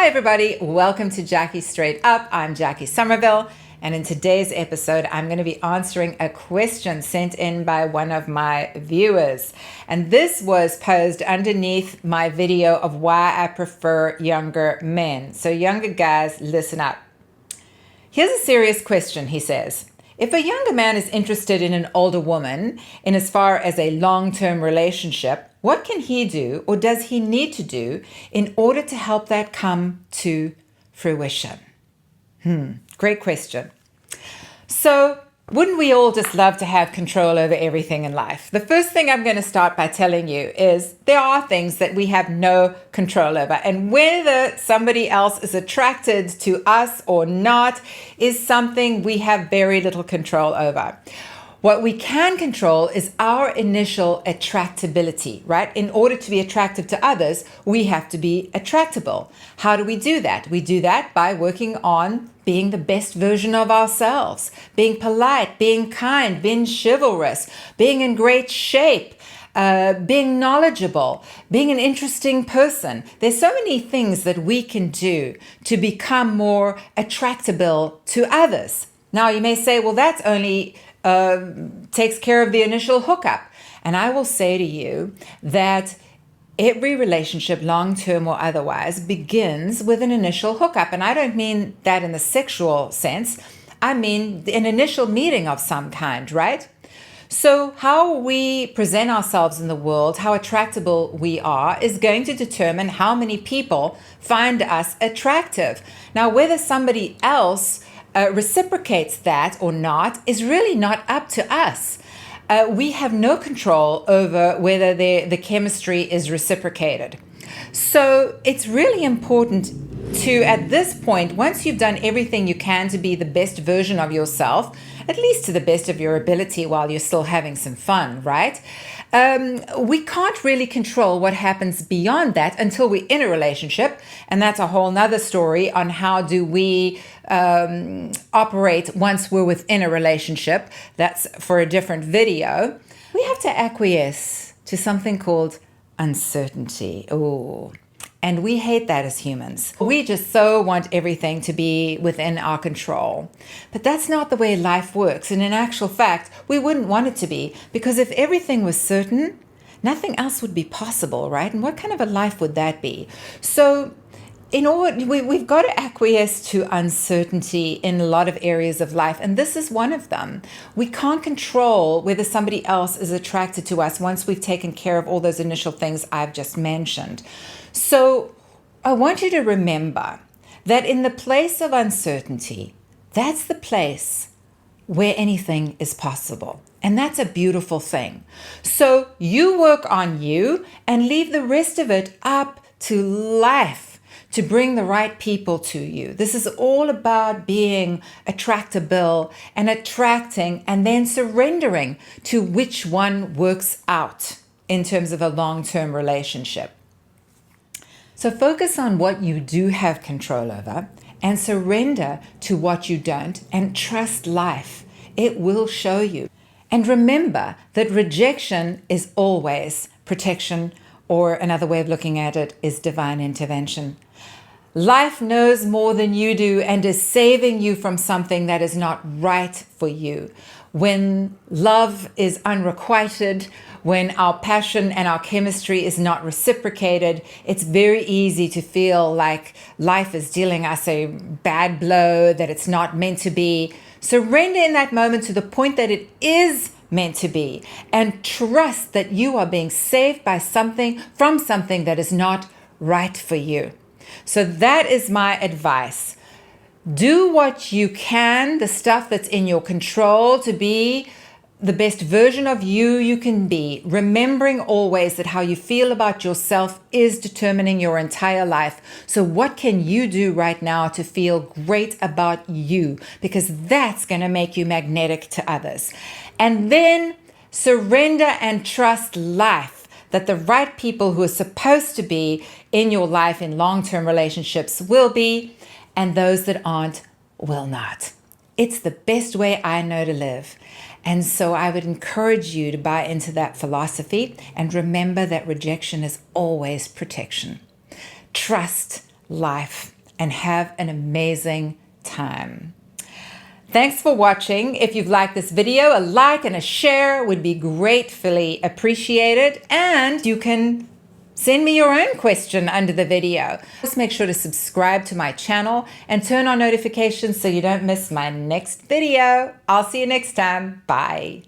everybody, welcome to Jackie Straight Up. I'm Jackie Somerville, and in today's episode I'm going to be answering a question sent in by one of my viewers, and this was posed underneath my video of why I prefer younger men. So younger guys, listen up. Here's a serious question, he says. If a younger man is interested in an older woman in as far as a long-term relationship, what can he do or does he need to do in order to help that come to fruition? Great question. So, wouldn't we all just love to have control over everything in life? The first thing I'm going to start by telling you is there are things that we have no control over, and whether somebody else is attracted to us or not is something we have very little control over. What we can control is our initial attractability, right? In order to be attractive to others, we have to be attractable. How do we do that? We do that by working on being the best version of ourselves, being polite, being kind, being chivalrous, being in great shape, being knowledgeable, being an interesting person. There's so many things that we can do to become more attractable to others. Now, you may say, well, that's only takes care of the initial hookup. And I will say to you that every relationship, long-term or otherwise, begins with an initial hookup. And I don't mean that in the sexual sense. I mean an initial meeting of some kind, right? So how we present ourselves in the world, how attractable we are, is going to determine how many people find us attractive. Now, whether somebody else reciprocates that or not is really not up to us. We have no control over whether the chemistry is reciprocated. So it's really important to, at this point, once you've done everything you can to be the best version of yourself, at least to the best of your ability while you're still having some fun, right? We can't really control what happens beyond that until we're in a relationship. And that's a whole nother story on how do we operate once we're within a relationship. That's for a different video. We have to acquiesce to something called uncertainty. Ooh. And we hate that as humans. We just so want everything to be within our control. But that's not the way life works. And in actual fact, we wouldn't want it to be, because if everything was certain, nothing else would be possible, right? And what kind of a life would that be? So we've got to acquiesce to uncertainty in a lot of areas of life, and this is one of them. We can't control whether somebody else is attracted to us once we've taken care of all those initial things I've just mentioned. So I want you to remember that in the place of uncertainty, that's the place where anything is possible. And that's a beautiful thing. So you work on you and leave the rest of it up to life to bring the right people to you. This is all about being attractable and attracting and then surrendering to which one works out in terms of a long-term relationship. So focus on what you do have control over and surrender to what you don't, and trust life. It will show you. And remember that rejection is always protection, or another way of looking at it is divine intervention. Life knows more than you do and is saving you from something that is not right for you. When love is unrequited, when our passion and our chemistry is not reciprocated, it's very easy to feel like life is dealing us a bad blow, that it's not meant to be. Surrender in that moment to the point that it is meant to be, and trust that you are being saved by something, from something that is not right for you. So that is my advice. Do what you can, the stuff that's in your control, to be the best version of you can be, remembering always that how you feel about yourself is determining your entire life. So what can you do right now to feel great about you? Because that's going to make you magnetic to others. And then surrender and trust life, that the right people who are supposed to be in your life in long-term relationships will be, and those that aren't will not. It's the best way I know to live. And so I would encourage you to buy into that philosophy and remember that rejection is always protection. Trust life and have an amazing time. Thanks for watching. If you've liked this video, a like and a share would be gratefully appreciated. And you can send me your own question under the video. Just make sure to subscribe to my channel and turn on notifications so you don't miss my next video. I'll see you next time. Bye.